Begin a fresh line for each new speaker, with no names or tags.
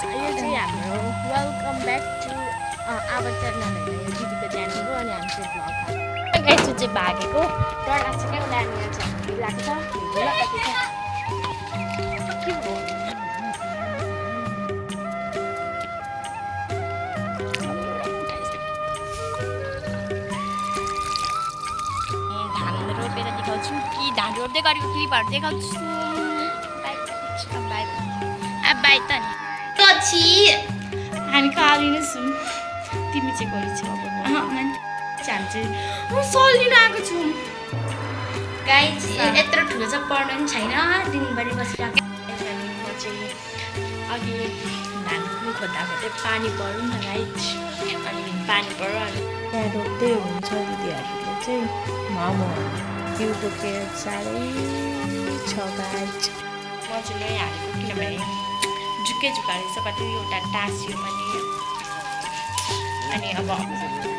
यो चाहिँ हाम्रो welcome back to our channel होइन यो दिदीको च्यानल हो अनि हामी चाहिँ भ्लग गाइस चाहिँ भागेको डर लाग्छ क्या उनीहरू चाहिँ लाग्छ के हो धान रोपेर देखाउँछु कि धान रोप्दै गरेको क्लिपहरू देखाउँछु बाई त नि
पछि
हामी कालिनु छौँ तिमी चाहिँ गरी छौ अब हामी चाहिँ सलिन आएको छौँ
गाइस यत्रो ठुलो चाहिँ पढ्नु पनि छैन दिनभरि बसिरहेको
म चाहिँ अघि धान खोज्दा खोज्दै पानी पऱ्यो नि त गाइस अनि पानी पऱ्यो अनि त्यहाँ रोप्दै हुन्छ दिदीहरूले चाहिँ मोमो जिउको केयर साह्रै छ गाइस म चाहिँ नै हालेको किनभने झुक्कै झुक्का रहेछ कति एउटा टाँसियो पनि अनि अब